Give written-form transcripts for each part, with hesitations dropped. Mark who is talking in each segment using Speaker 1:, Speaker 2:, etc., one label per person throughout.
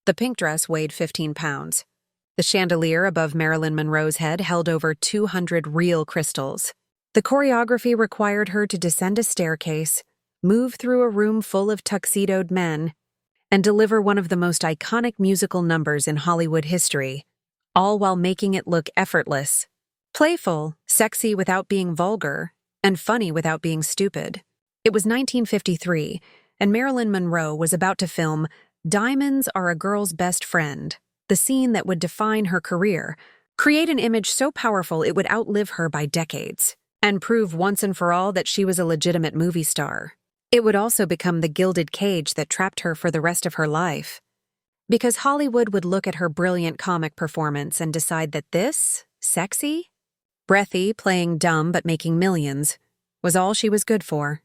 Speaker 1: The pink dress weighed 15 pounds. The chandelier above Marilyn Monroe's head held over 200 real crystals. The choreography required her to descend a staircase, move through a room full of tuxedoed men, and deliver one of the most iconic musical numbers in Hollywood history, all while making it look effortless. Playful, sexy without being vulgar, and funny without being stupid. It was 1953, and Marilyn Monroe was about to film Diamonds Are a Girl's Best Friend, the scene that would define her career, create an image so powerful it would outlive her by decades, and prove once and for all that she was a legitimate movie star. It would also become the gilded cage that trapped her for the rest of her life. Because Hollywood would look at her brilliant comic performance and decide that this, sexy, breathy, playing dumb but making millions, was all she was good for.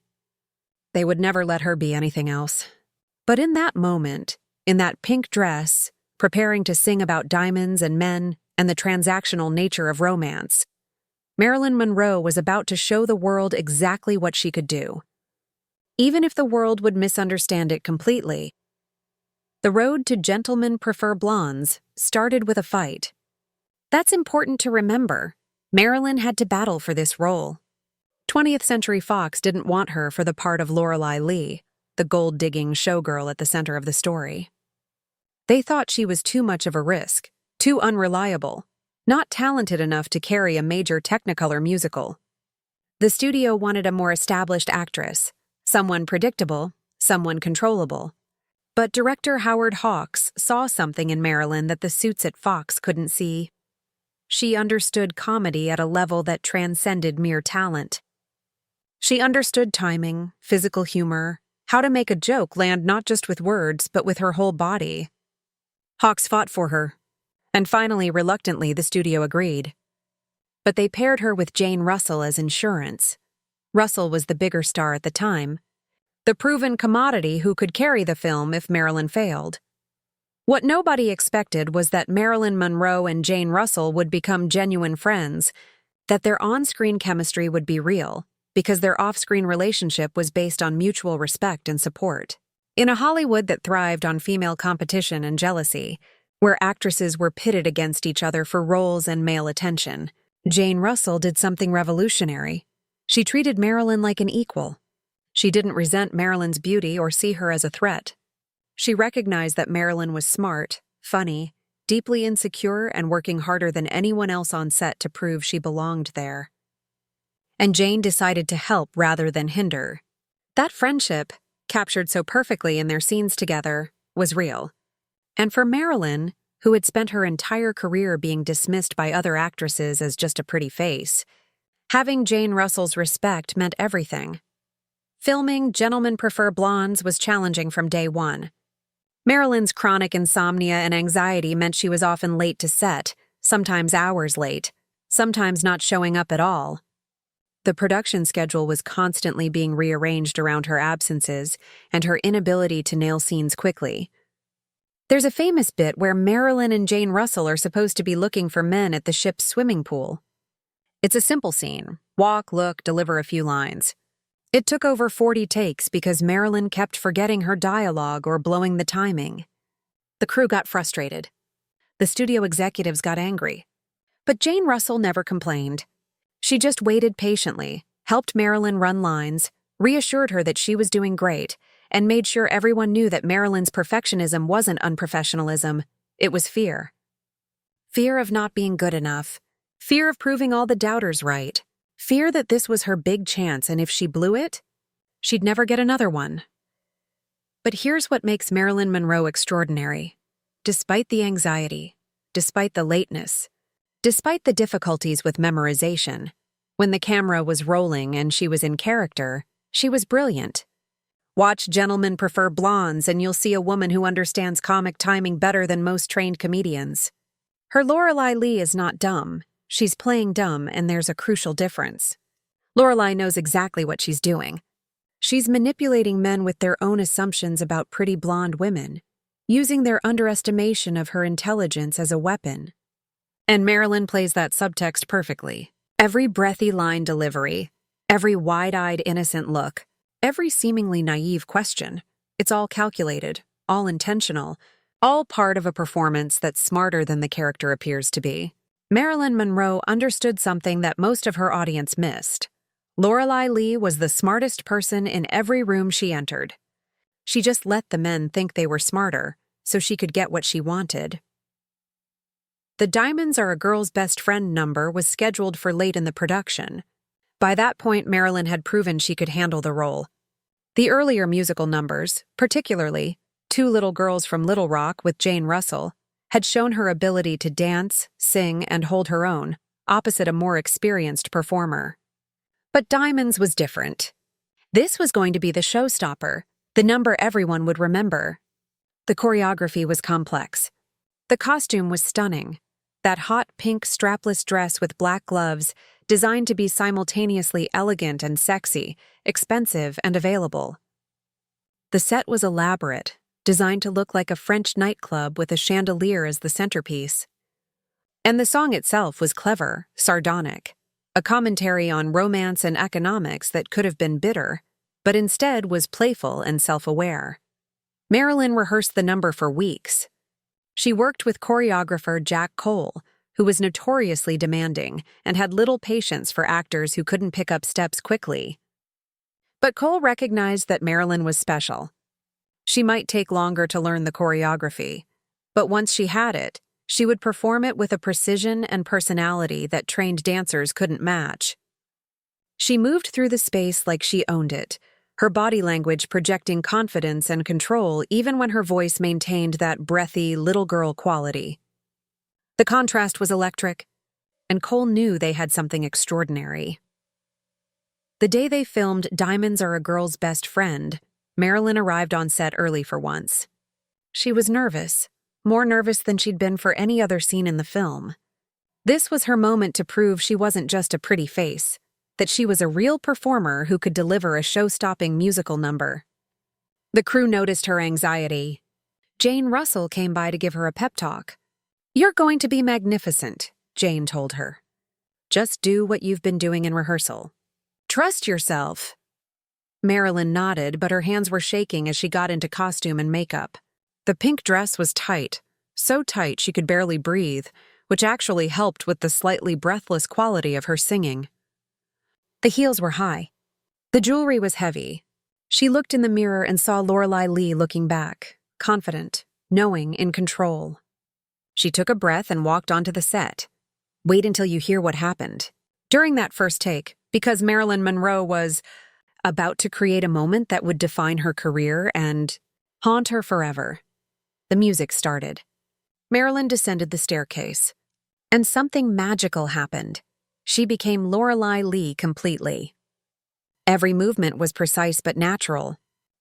Speaker 1: They would never let her be anything else. But in that moment, in that pink dress, preparing to sing about diamonds and men and the transactional nature of romance, Marilyn Monroe was about to show the world exactly what she could do. Even if the world would misunderstand it completely. The road to Gentlemen Prefer Blondes started with a fight. That's important to remember. Marilyn had to battle for this role. 20th Century Fox didn't want her for the part of Lorelei Lee, the gold-digging showgirl at the center of the story. They thought she was too much of a risk, too unreliable, not talented enough to carry a major Technicolor musical. The studio wanted a more established actress, someone predictable, someone controllable. But director Howard Hawks saw something in Marilyn that the suits at Fox couldn't see. She understood comedy at a level that transcended mere talent. She understood timing, physical humor, how to make a joke land not just with words, but with her whole body. Hawks fought for her, and finally, reluctantly, the studio agreed. But they paired her with Jane Russell as insurance. Russell was the bigger star at the time, the proven commodity who could carry the film if Marilyn failed. What nobody expected was that Marilyn Monroe and Jane Russell would become genuine friends, that their on-screen chemistry would be real, because their off-screen relationship was based on mutual respect and support. In a Hollywood that thrived on female competition and jealousy, where actresses were pitted against each other for roles and male attention, Jane Russell did something revolutionary. She treated Marilyn like an equal. She didn't resent Marilyn's beauty or see her as a threat. She recognized that Marilyn was smart, funny, deeply insecure, and working harder than anyone else on set to prove she belonged there. And Jane decided to help rather than hinder. That friendship, captured so perfectly in their scenes together, was real. And for Marilyn, who had spent her entire career being dismissed by other actresses as just a pretty face, having Jane Russell's respect meant everything. Filming Gentlemen Prefer Blondes was challenging from day one. Marilyn's chronic insomnia and anxiety meant she was often late to set, sometimes hours late, sometimes not showing up at all. The production schedule was constantly being rearranged around her absences and her inability to nail scenes quickly. There's a famous bit where Marilyn and Jane Russell are supposed to be looking for men at the ship's swimming pool. It's a simple scene. Walk, look, deliver a few lines. It took over 40 takes because Marilyn kept forgetting her dialogue or blowing the timing. The crew got frustrated. The studio executives got angry. But Jane Russell never complained. She just waited patiently, helped Marilyn run lines, reassured her that she was doing great, and made sure everyone knew that Marilyn's perfectionism wasn't unprofessionalism, it was fear. Fear of not being good enough. Fear of proving all the doubters right. Fear that this was her big chance, and if she blew it, she'd never get another one. But here's what makes Marilyn Monroe extraordinary. Despite the anxiety, despite the lateness, despite the difficulties with memorization, when the camera was rolling and she was in character, she was brilliant. Watch Gentlemen Prefer Blondes and you'll see a woman who understands comic timing better than most trained comedians. Her Lorelei Lee is not dumb. She's playing dumb, and there's a crucial difference. Lorelei knows exactly what she's doing. She's manipulating men with their own assumptions about pretty blonde women, using their underestimation of her intelligence as a weapon. And Marilyn plays that subtext perfectly. Every breathy line delivery, every wide-eyed innocent look, every seemingly naive question, it's all calculated, all intentional, all part of a performance that's smarter than the character appears to be. Marilyn Monroe understood something that most of her audience missed. Lorelei Lee was the smartest person in every room she entered. She just let the men think they were smarter, so she could get what she wanted. The Diamonds Are a Girl's Best Friend number was scheduled for late in the production. By that point, Marilyn had proven she could handle the role. The earlier musical numbers, particularly Two Little Girls from Little Rock with Jane Russell, had shown her ability to dance, sing, and hold her own, opposite a more experienced performer. But Diamonds was different. This was going to be the showstopper, the number everyone would remember. The choreography was complex. The costume was stunning. That hot pink strapless dress with black gloves, designed to be simultaneously elegant and sexy, expensive and available. The set was elaborate, designed to look like a French nightclub with a chandelier as the centerpiece. And the song itself was clever, sardonic, a commentary on romance and economics that could have been bitter, but instead was playful and self-aware. Marilyn rehearsed the number for weeks. She worked with choreographer Jack Cole, who was notoriously demanding and had little patience for actors who couldn't pick up steps quickly. But Cole recognized that Marilyn was special. She might take longer to learn the choreography, but once she had it, she would perform it with a precision and personality that trained dancers couldn't match. She moved through the space like she owned it, her body language projecting confidence and control even when her voice maintained that breathy, little girl quality. The contrast was electric, and Cole knew they had something extraordinary. The day they filmed Diamonds Are a Girl's Best Friend, Marilyn arrived on set early for once. She was nervous, more nervous than she'd been for any other scene in the film. This was her moment to prove she wasn't just a pretty face, that she was a real performer who could deliver a show-stopping musical number. The crew noticed her anxiety. Jane Russell came by to give her a pep talk. "You're going to be magnificent," Jane told her. "Just do what you've been doing in rehearsal. Trust yourself." Marilyn nodded, but her hands were shaking as she got into costume and makeup. The pink dress was tight, so tight she could barely breathe, which actually helped with the slightly breathless quality of her singing. The heels were high. The jewelry was heavy. She looked in the mirror and saw Lorelei Lee looking back, confident, knowing, in control. She took a breath and walked onto the set. Wait until you hear what happened. During that first take, because Marilyn Monroe was about to create a moment that would define her career and haunt her forever, the music started. Marilyn descended the staircase, and something magical happened. She became Lorelei Lee completely. Every movement was precise but natural.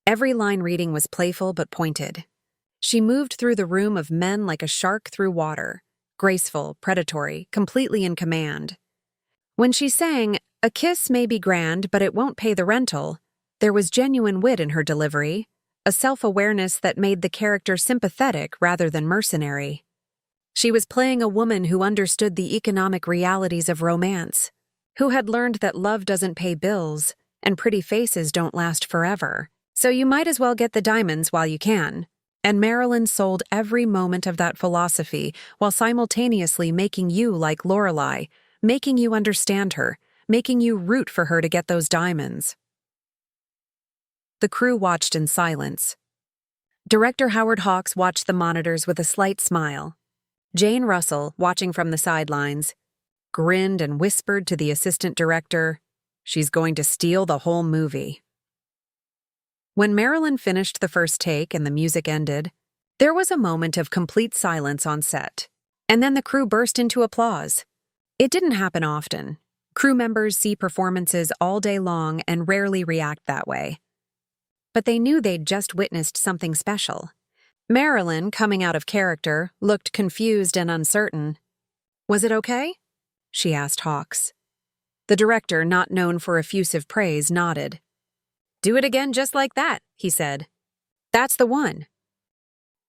Speaker 1: Every line reading was playful but pointed. She moved through the room of men like a shark through water, graceful, predatory, completely in command. When she sang, "A kiss may be grand, but it won't pay the rental," there was genuine wit in her delivery, a self-awareness that made the character sympathetic rather than mercenary. She was playing a woman who understood the economic realities of romance, who had learned that love doesn't pay bills and pretty faces don't last forever, so you might as well get the diamonds while you can. And Marilyn sold every moment of that philosophy while simultaneously making you like Lorelei, making you understand her, making you root for her to get those diamonds. The crew watched in silence. Director Howard Hawks watched the monitors with a slight smile. Jane Russell, watching from the sidelines, grinned and whispered to the assistant director, "She's going to steal the whole movie." When Marilyn finished the first take and the music ended, there was a moment of complete silence on set, and then the crew burst into applause. It didn't happen often. Crew members see performances all day long and rarely react that way. But they knew they'd just witnessed something special. Marilyn, coming out of character, looked confused and uncertain. "Was it okay?" she asked Hawks. The director, not known for effusive praise, nodded. "Do it again just like that," he said. "That's the one."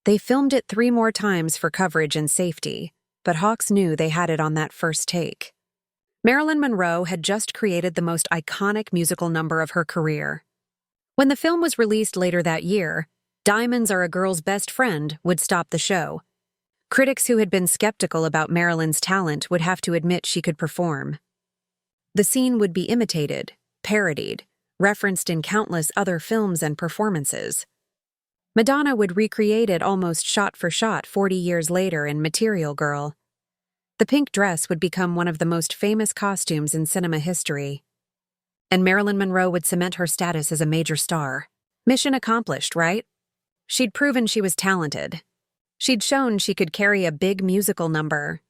Speaker 1: They filmed it 3 more times for coverage and safety, but Hawks knew they had it on that first take. Marilyn Monroe had just created the most iconic musical number of her career. When the film was released later that year, Diamonds Are a Girl's Best Friend would stop the show. Critics who had been skeptical about Marilyn's talent would have to admit she could perform. The scene would be imitated, parodied, referenced in countless other films and performances. Madonna would recreate it almost shot for shot 40 years later in Material Girl. The pink dress would become one of the most famous costumes in cinema history. And Marilyn Monroe would cement her status as a major star. Mission accomplished, right? She'd proven she was talented. She'd shown she could carry a big musical number.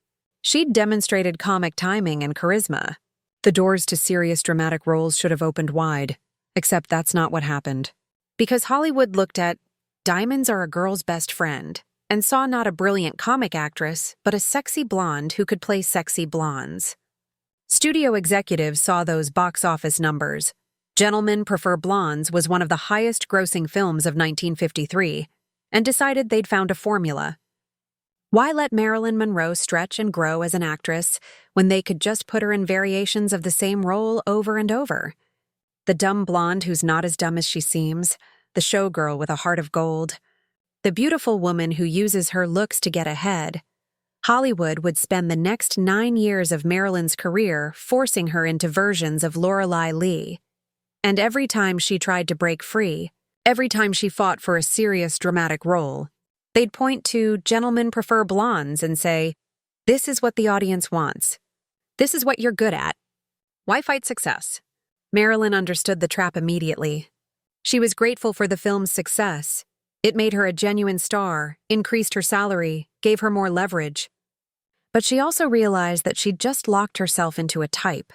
Speaker 1: She'd demonstrated comic timing and charisma. The doors to serious dramatic roles should have opened wide, except that's not what happened. Because Hollywood looked at Diamonds Are a Girl's Best Friend and saw not a brilliant comic actress, but a sexy blonde who could play sexy blondes. Studio executives saw those box office numbers. Gentlemen Prefer Blondes was one of the highest-grossing films of 1953, and decided they'd found a formula. Why let Marilyn Monroe stretch and grow as an actress when they could just put her in variations of the same role over and over? The dumb blonde who's not as dumb as she seems, the showgirl with a heart of gold, the beautiful woman who uses her looks to get ahead. Hollywood would spend the next 9 years of Marilyn's career forcing her into versions of Lorelei Lee. And every time she tried to break free, every time she fought for a serious dramatic role, they'd point to Gentlemen Prefer Blondes and say, "This is what the audience wants. This is what you're good at. Why fight success?" Marilyn understood the trap immediately. She was grateful for the film's success. It made her a genuine star, increased her salary, gave her more leverage. But she also realized that she'd just locked herself into a type.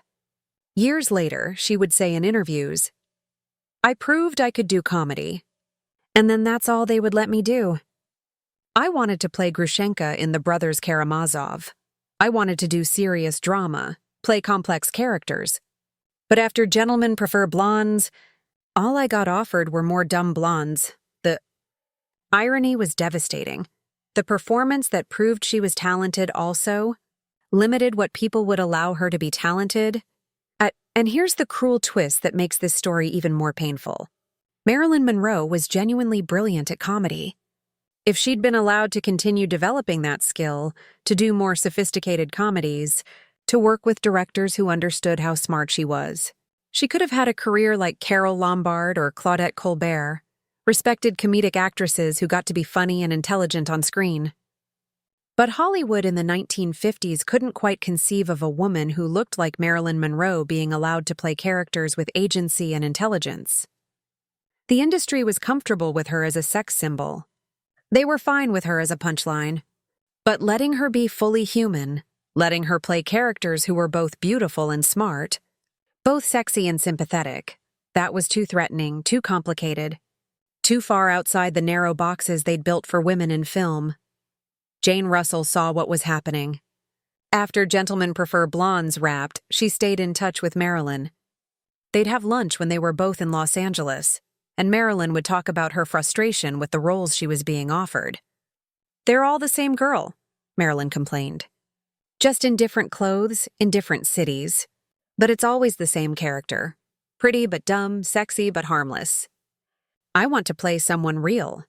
Speaker 1: Years later, she would say in interviews, "I proved I could do comedy. And then that's all they would let me do. I wanted to play Grushenka in The Brothers Karamazov. I wanted to do serious drama, play complex characters. But after Gentlemen Prefer Blondes, all I got offered were more dumb blondes." The irony was devastating. The performance that proved she was talented also limited what people would allow her to be talented. And here's the cruel twist that makes this story even more painful. Marilyn Monroe was genuinely brilliant at comedy. If she'd been allowed to continue developing that skill, to do more sophisticated comedies, to work with directors who understood how smart she was, she could have had a career like Carole Lombard or Claudette Colbert, respected comedic actresses who got to be funny and intelligent on screen. But Hollywood in the 1950s couldn't quite conceive of a woman who looked like Marilyn Monroe being allowed to play characters with agency and intelligence. The industry was comfortable with her as a sex symbol. They were fine with her as a punchline. But letting her be fully human, letting her play characters who were both beautiful and smart, both sexy and sympathetic, that was too threatening, too complicated, too far outside the narrow boxes they'd built for women in film. Jane Russell saw what was happening. After Gentlemen Prefer Blondes wrapped, she stayed in touch with Marilyn. They'd have lunch when they were both in Los Angeles, and Marilyn would talk about her frustration with the roles she was being offered. "They're all the same girl," Marilyn complained. "Just in different clothes, in different cities. But it's always the same character. Pretty but dumb, sexy but harmless. I want to play someone real."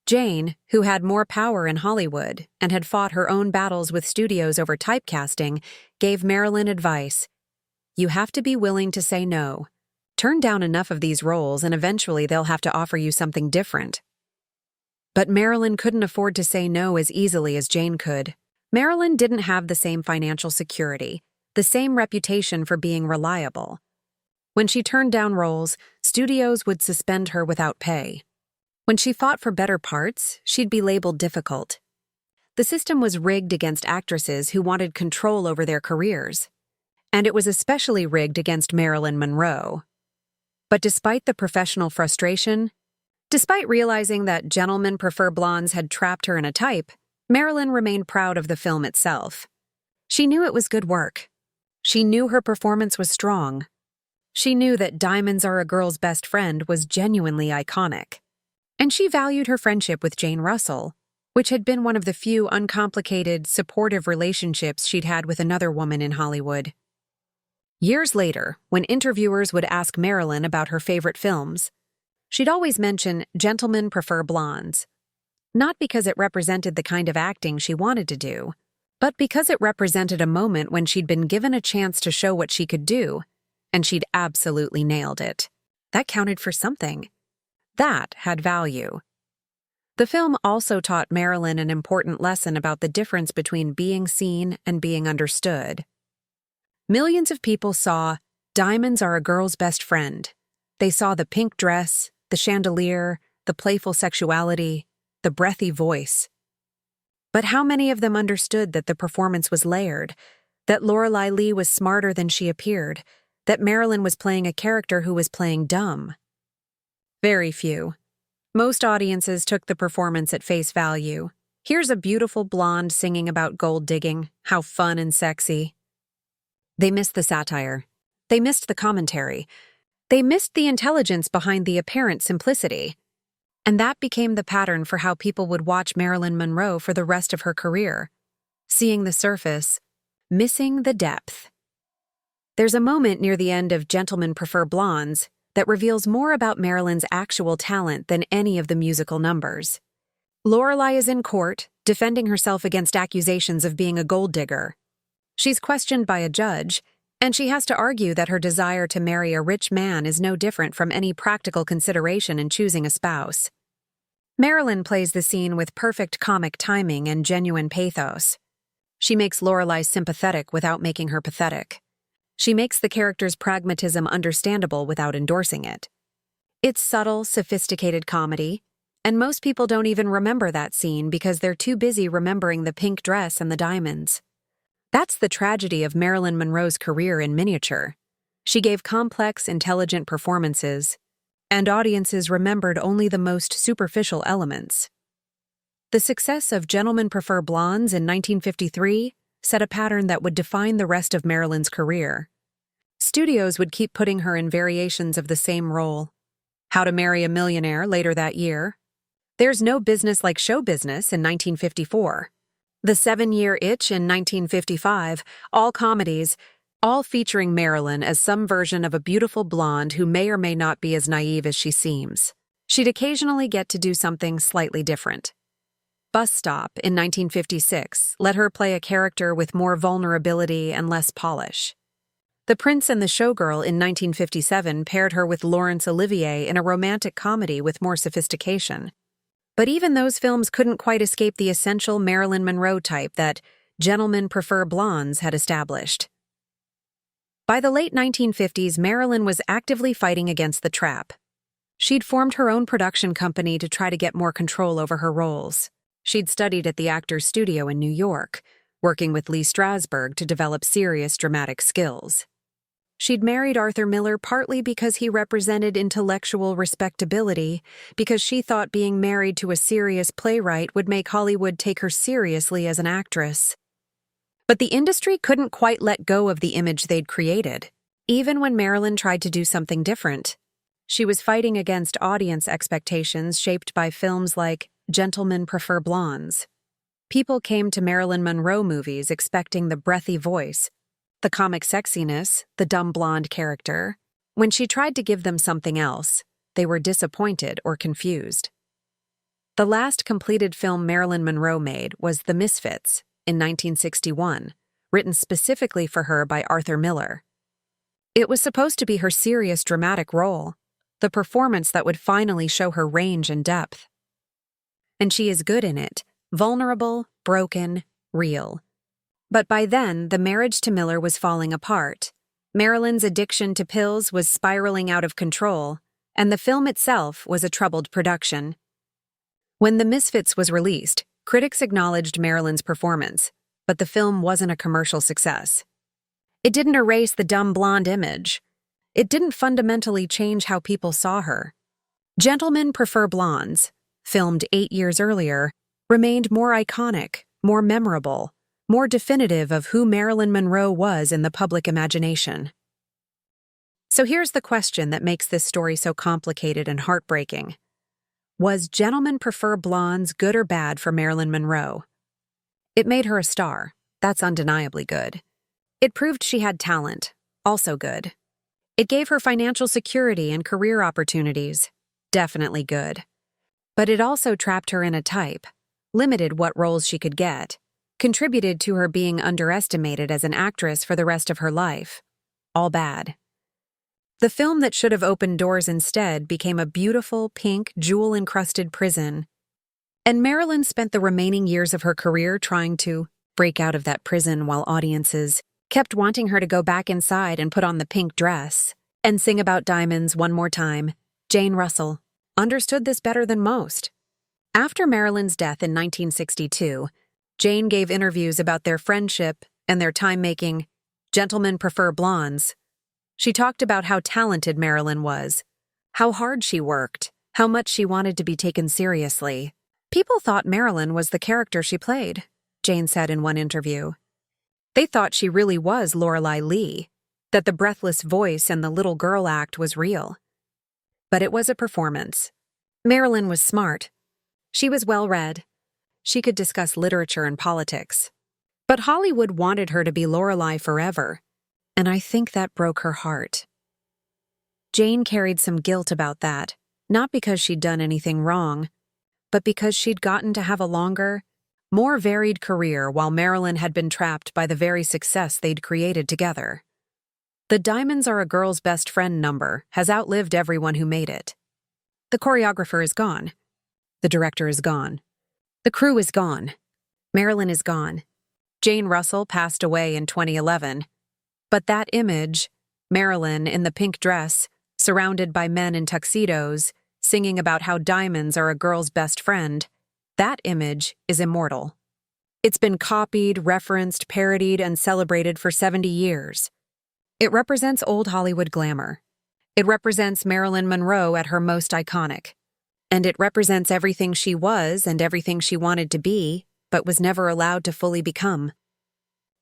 Speaker 1: Jane, who had more power in Hollywood and had fought her own battles with studios over typecasting, gave Marilyn advice. "You have to be willing to say no. Turn down enough of these roles and eventually they'll have to offer you something different." But Marilyn couldn't afford to say no as easily as Jane could. Marilyn didn't have the same financial security, the same reputation for being reliable. When she turned down roles, studios would suspend her without pay. When she fought for better parts, she'd be labeled difficult. The system was rigged against actresses who wanted control over their careers. And it was especially rigged against Marilyn Monroe. But despite the professional frustration, despite realizing that Gentlemen Prefer Blondes had trapped her in a type, Marilyn remained proud of the film itself. She knew it was good work. She knew her performance was strong. She knew that Diamonds Are a Girl's Best Friend was genuinely iconic. And she valued her friendship with Jane Russell, which had been one of the few uncomplicated, supportive relationships she'd had with another woman in Hollywood. Years later, when interviewers would ask Marilyn about her favorite films, She'd always mention gentlemen prefer blondes, not because it represented the kind of acting she wanted to do, but because it represented a moment when she'd been given a chance to show what she could do, and she'd absolutely nailed it. That counted for something. That had value. The film also taught Marilyn an important lesson about the difference between being seen and being understood. Millions of people saw diamonds are a girl's best friend. They saw the pink dress, the chandelier, the playful sexuality, the breathy voice. But how many of them understood that the performance was layered, that Lorelei Lee was smarter than she appeared, that Marilyn was playing a character who was playing dumb? Very few. Most audiences took the performance at face value. Here's a beautiful blonde singing about gold digging. How fun and sexy. They missed the satire. They missed the commentary. They missed the intelligence behind the apparent simplicity. And that became the pattern for how people would watch Marilyn Monroe for the rest of her career. Seeing the surface, missing the depth. There's a moment near the end of Gentlemen Prefer Blondes that reveals more about Marilyn's actual talent than any of the musical numbers. Lorelei is in court, defending herself against accusations of being a gold digger. She's questioned by a judge, and she has to argue that her desire to marry a rich man is no different from any practical consideration in choosing a spouse. Marilyn plays the scene with perfect comic timing and genuine pathos. She makes Lorelei sympathetic without making her pathetic. She makes the character's pragmatism understandable without endorsing it. It's subtle, sophisticated comedy, and most people don't even remember that scene because they're too busy remembering the pink dress and the diamonds. That's the tragedy of Marilyn Monroe's career in miniature. She gave complex, intelligent performances, and audiences remembered only the most superficial elements. The success of Gentlemen Prefer Blondes in 1953 set a pattern that would define the rest of Marilyn's career. Studios would keep putting her in variations of the same role. How to Marry a Millionaire later that year. There's No Business Like Show Business in 1954. The 7-Year Itch in 1955, all comedies, all featuring Marilyn as some version of a beautiful blonde who may or may not be as naive as she seems. She'd occasionally get to do something slightly different. Bus Stop in 1956 let her play a character with more vulnerability and less polish. The Prince and the Showgirl in 1957 paired her with Laurence Olivier in a romantic comedy with more sophistication. But even those films couldn't quite escape the essential Marilyn Monroe type that Gentlemen Prefer Blondes had established. By the late 1950s, Marilyn was actively fighting against the trap. She'd formed her own production company to try to get more control over her roles. She'd studied at the Actors Studio in New York, working with Lee Strasberg to develop serious dramatic skills. She'd married Arthur Miller partly because he represented intellectual respectability, because she thought being married to a serious playwright would make Hollywood take her seriously as an actress. But the industry couldn't quite let go of the image they'd created, even when Marilyn tried to do something different. She was fighting against audience expectations shaped by films like Gentlemen Prefer Blondes. People came to Marilyn Monroe movies expecting the breathy voice, the comic sexiness, the dumb blonde character. When she tried to give them something else, they were disappointed or confused. The last completed film Marilyn Monroe made was The Misfits in 1961, written specifically for her by Arthur Miller. It was supposed to be her serious dramatic role, the performance that would finally show her range and depth. And she is good in it, vulnerable, broken, real. But by then, the marriage to Miller was falling apart. Marilyn's addiction to pills was spiraling out of control, and the film itself was a troubled production. When The Misfits was released, critics acknowledged Marilyn's performance, but the film wasn't a commercial success. It didn't erase the dumb blonde image. It didn't fundamentally change how people saw her. Gentlemen Prefer Blondes, filmed 8 years earlier, remained more iconic, more memorable, more definitive of who Marilyn Monroe was in the public imagination. So here's the question that makes this story so complicated and heartbreaking. Was Gentlemen Prefer Blondes good or bad for Marilyn Monroe? It made her a star. That's undeniably good. It proved she had talent. Also good. It gave her financial security and career opportunities. definitely good. But it also trapped her in a type, limited what roles she could get, contributed to her being underestimated as an actress for the rest of her life. All bad. The film that should have opened doors instead became a beautiful, pink, jewel-encrusted prison. And Marilyn spent the remaining years of her career trying to break out of that prison while audiences kept wanting her to go back inside and put on the pink dress and sing about diamonds one more time. Jane Russell understood this better than most. After Marilyn's death in 1962, Jane gave interviews about their friendship and their time making Gentlemen Prefer Blondes. She talked about how talented Marilyn was, how hard she worked, how much she wanted to be taken seriously. People thought Marilyn was the character she played, Jane said in one interview. They thought she really was Lorelei Lee, that the breathless voice and the little girl act was real. But it was a performance. Marilyn was smart. She was well-read. She could discuss literature and politics. But Hollywood wanted her to be Lorelei forever, and I think that broke her heart. Jane carried some guilt about that, not because she'd done anything wrong, but because she'd gotten to have a longer, more varied career while Marilyn had been trapped by the very success they'd created together. The Diamonds Are a Girl's Best Friend number has outlived everyone who made it. The choreographer is gone. The director is gone. The crew is gone. Marilyn is gone. Jane Russell passed away in 2011. But that image, Marilyn in the pink dress, surrounded by men in tuxedos, singing about how diamonds are a girl's best friend, that image is immortal. It's been copied, referenced, parodied, and celebrated for 70 years. It represents old Hollywood glamour. It represents Marilyn Monroe at her most iconic. And it represents everything she was and everything she wanted to be, but was never allowed to fully become.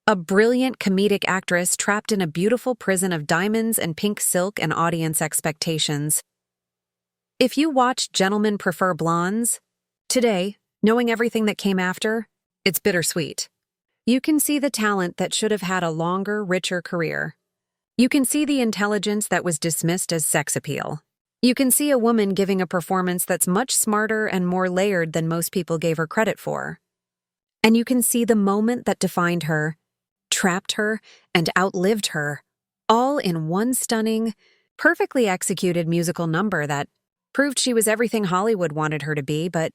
Speaker 1: A brilliant comedic actress trapped in a beautiful prison of diamonds and pink silk and audience expectations. If you watch Gentlemen Prefer Blondes, today, knowing everything that came after, it's bittersweet. You can see the talent that should have had a longer, richer career. You can see the intelligence that was dismissed as sex appeal. You can see a woman giving a performance that's much smarter and more layered than most people gave her credit for. And you can see the moment that defined her, trapped her, and outlived her, all in one stunning, perfectly executed musical number that proved she was everything Hollywood wanted her to be, but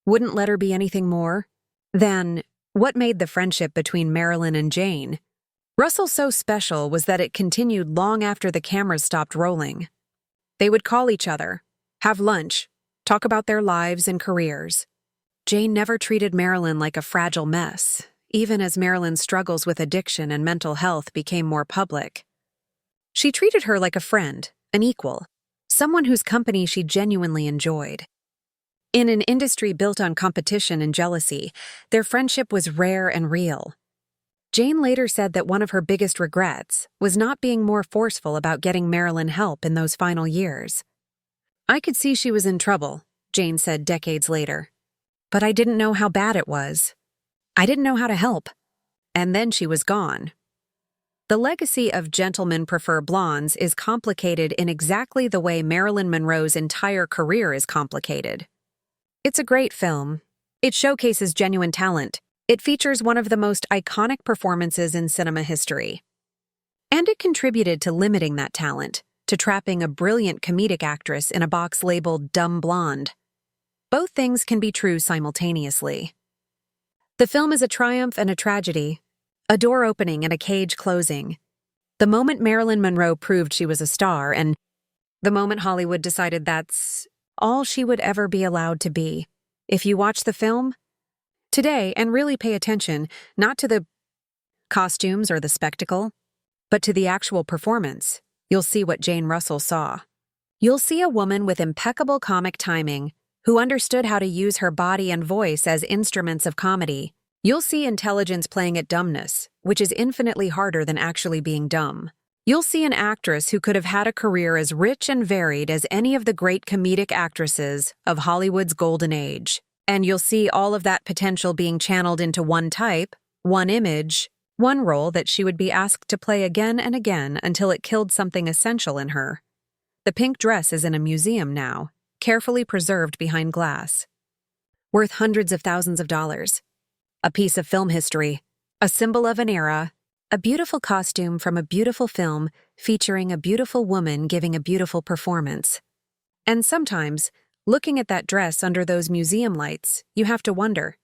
Speaker 1: wouldn't let her be anything more than what made the friendship between Marilyn and Jane Russell so special was that it continued long after the cameras stopped rolling. They would call each other, have lunch, talk about their lives and careers. Jane never treated Marilyn like a fragile mess, even as Marilyn's struggles with addiction and mental health became more public. She treated her like a friend, an equal, someone whose company she genuinely enjoyed. In an industry built on competition and jealousy, their friendship was rare and real. Jane later said that one of her biggest regrets was not being more forceful about getting Marilyn help in those final years. "I could see she was in trouble," Jane said decades later. "But I didn't know how bad it was. I didn't know how to help. And then she was gone." The legacy of Gentlemen Prefer Blondes is complicated in exactly the way Marilyn Monroe's entire career is complicated. It's a great film. It showcases genuine talent. It features one of the most iconic performances in cinema history. And it contributed to limiting that talent, to trapping a brilliant comedic actress in a box labeled dumb blonde. Both things can be true simultaneously. The film is a triumph and a tragedy, a door opening and a cage closing. The moment Marilyn Monroe proved she was a star, and the moment Hollywood decided that's all she would ever be allowed to be. If you watch the film today and really pay attention, not to the costumes or the spectacle, but to the actual performance, you'll see what Jane Russell saw. You'll see a woman with impeccable comic timing who understood how to use her body and voice as instruments of comedy. You'll see intelligence playing at dumbness, which is infinitely harder than actually being dumb. You'll see an actress who could have had a career as rich and varied as any of the great comedic actresses of Hollywood's golden age. And you'll see all of that potential being channeled into one type, one image, one role that she would be asked to play again and again until it killed something essential in her. The pink dress is in a museum now, carefully preserved behind glass. Worth hundreds of thousands of dollars. A piece of film history, a symbol of an era, a beautiful costume from a beautiful film featuring a beautiful woman giving a beautiful performance. And sometimes, looking at that dress under those museum lights, you have to wonder,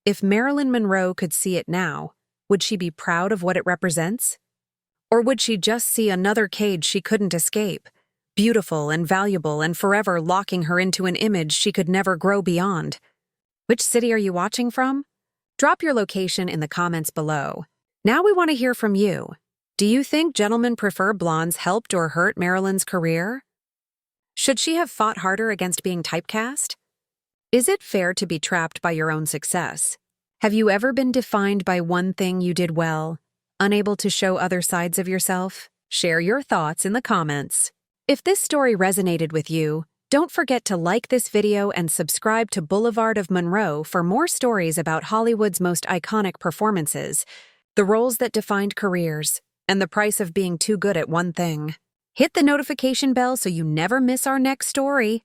Speaker 1: if Marilyn Monroe could see it now, would she be proud of what it represents? Or would she just see another cage she couldn't escape, beautiful and valuable and forever locking her into an image she could never grow beyond? Which city are you watching from? Drop your location in the comments below. Now we want to hear from you. Do you think gentlemen prefer blondes helped or hurt Marilyn's career? Should she have fought harder against being typecast? Is it fair to be trapped by your own success? Have you ever been defined by one thing you did well, unable to show other sides of yourself? Share your thoughts in the comments. If this story resonated with you, don't forget to like this video and subscribe to Boulevard of Monroe for more stories about Hollywood's most iconic performances, the roles that defined careers, and the price of being too good at one thing. Hit the notification bell so you never miss our next story.